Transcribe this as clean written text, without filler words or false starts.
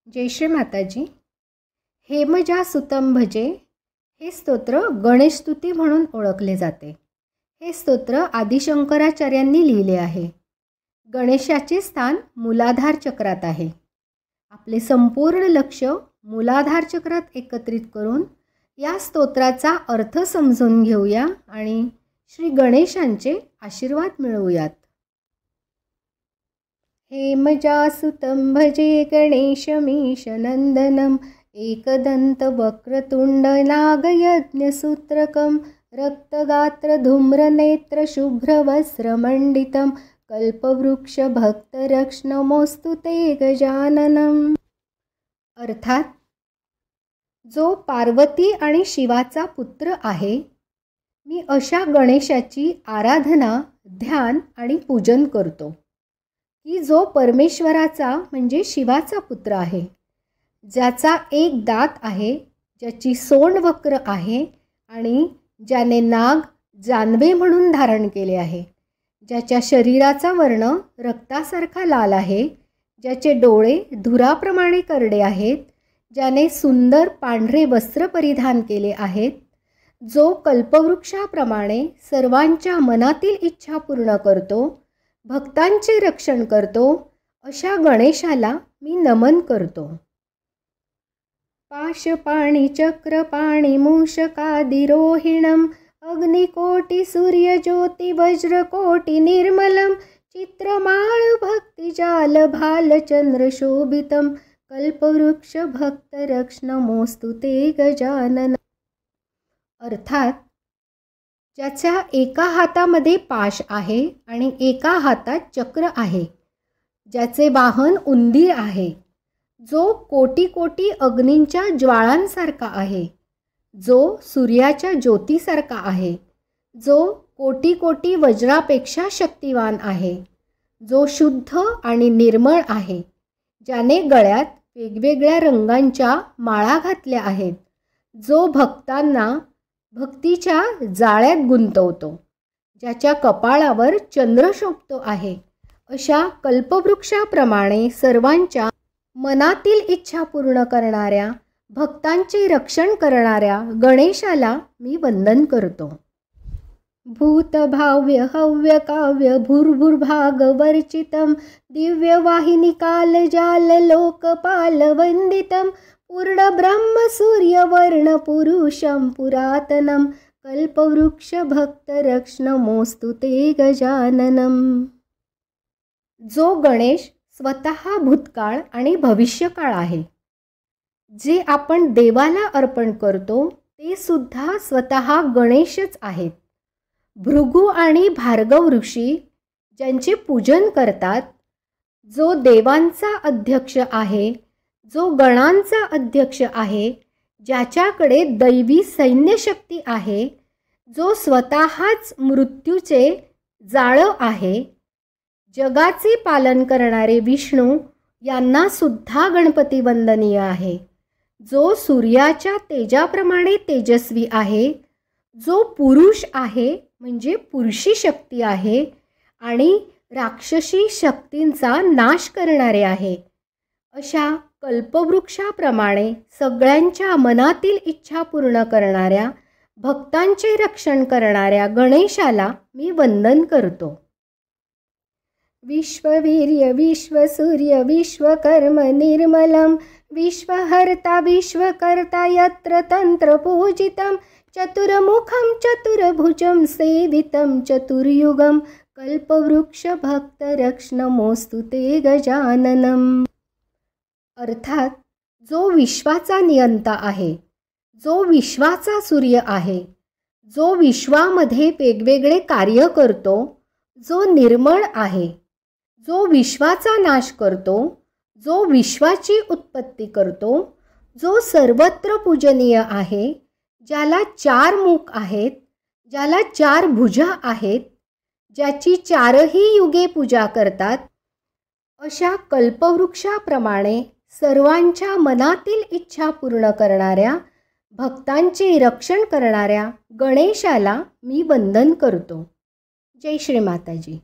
जय श्री माताजी. हेमजा सुतम भजे हे स्तोत्र गणेशस्तुती म्हणून ओळखले जाते. हे स्तोत्र आदिशंकराचार्यांनी लिहिले आहे. गणेशाचे स्थान मूलाधार चक्रात आहे. आपले संपूर्ण लक्ष मूलाधार चक्रात एकत्रित करून या स्तोत्राचा अर्थ समजून घेऊया आणि श्री गणेशांचे आशीर्वाद मिळवूयात. हेमजासुतं भजे गणेशमीशनन्दनं एकदन्त वक्रतुण्ड नागयज्ञसूत्रकं रक्तगात्रधूम्रनेत्र शुभ्रवस्त्रमण्डितं कल्पवृक्षभक्तरक्ष्णमोऽस्तु ते गजाननम्. अर्थात जो पार्वती आणि शिवाचा पुत्र आहे, मी अशा गणेशाची आराधना, ध्यान आणि पूजन करतो की जो परमेश्वराचा म्हणजे शिवाचा पुत्र आहे, ज्याचा एक दात आहे, ज्याची सोंड वक्र आहे आणि ज्याने नाग जानवे म्हणून धारण केले आहे, ज्याच्या शरीराचा वर्ण रक्तासारखा लाल आहे, ज्याचे डोळे धुराप्रमाणे करडे आहेत, ज्याने सुंदर पांढरे वस्त्र परिधान केले आहेत, जो कल्पवृक्षाप्रमाणे सर्वांच्या मनातील इच्छा पूर्ण करतो, भक्तांचे रक्षण करतो, अशा गणेशाला मी नमन करतो. पाशपाणी चक्रपाणी मूषकादिरोहिणं अग्निकोटि सूर्यज्योति वज्रकोटि निर्मलं चित्रमाळ भक्तिजाल भालचंद्रशोभितं कल्पवृक्ष भक्तरक्ष्णमोऽस्तु ते गजानन. अर्थात ज्याच्या एका हातामध्ये पाश आहे आणि एका हातात चक्र आहे, ज्याचे वाहन उंदीर आहे, जो कोटी कोटी अग्नींच्या ज्वाळांसारखा आहे, जो सूर्याच्या ज्योतीसारखा आहे, जो कोटी कोटी वज्रापेक्षा शक्तिवान आहे, जो शुद्ध आणि निर्मळ आहे, ज्याने गळ्यात वेगवेगळ्या रंगांच्या माळा घातल्या आहेत, जो भक्तांना भक्तीच्या जाळ्यात गुंतवतो, ज्याच्या कपाळावर चंद्र शोभतो आहे, अशा कल्पवृक्षाप्रमाणे सर्वांच्या मनातील इच्छा पूर्ण करणाऱ्या, भक्तांचे रक्षण करणाऱ्या गणेशाला मी वंदन करतो. भूतभाव्य हव्य काव्य भूर्भुर्भागवर्चितं दिव्यवाहिनी कालजाल लोकपाल वंदितं पूर्ण ब्रह्म सूर्यवर्ण पुरुषं पुरातनं कल्पवृक्ष भक्तरक्ष्णमोऽस्तु ते गजाननम्. जो गणेश स्वतः भूतकाळ आणि भविष्यकाळ आहे, जे आपण देवाला अर्पण करतो ते सुद्धा स्वतः गणेशच आहेत. भृगु आणि भार्गव ऋषी ज्यांचे पूजन करतात, जो देवांचा अध्यक्ष आहे, जो गणांचा अध्यक्ष आहे, ज्याच्याकडे दैवी सैन्यशक्ती आहे, जो स्वतःच मृत्यूचे जाळं आहे, जगाचे पालन करणारे विष्णू यांना सुद्धा गणपती वंदनीय आहे, जो सूर्याच्या तेजाप्रमाणे तेजस्वी आहे, जो पुरुष आहे म्हणजे पुरुषी शक्ती आहे आणि राक्षसी शक्तींचा नाश करणारे आहे, अशा कल्पवृक्षाप्रमाणे सगळ्यांच्या मनातील इच्छा पूर्ण करणाऱ्या, भक्तांचे रक्षण करणाऱ्या गणेशाला मी वंदन करतो. विश्ववीर्य विश्वसूर्य विश्वकर्म निर्मलं विश्वहर्ता विश्वकर्ता यत्र तंत्र पूजितं चतुर्मुखं चतुर्भुजं सेवितं चतुर्युगं कल्पवृक्ष भक्तरक्ष्णमोऽस्तु ते गजाननम्. अर्थात जो विश्वाचा नियंता आहे, जो विश्वाचा सूर्य आहे, जो विश्वामध्ये वेगवेगळे कार्य करतो, जो निर्मळ आहे, जो विश्वाचा नाश करतो, जो विश्वाची उत्पत्ती करतो, जो सर्वत्र पूजनीय आहे, ज्याला 4 मुख आहेत, ज्याला 4 भुजा आहेत, ज्याची 4ही युगे पूजा करतात, अशा कल्पवृक्षाप्रमाणे सर्वांच्या मनातील इच्छा पूर्ण करणाऱ्या, भक्तांचे रक्षण करणाऱ्या गणेशाला मी वंदन करतो. जय श्री माताजी.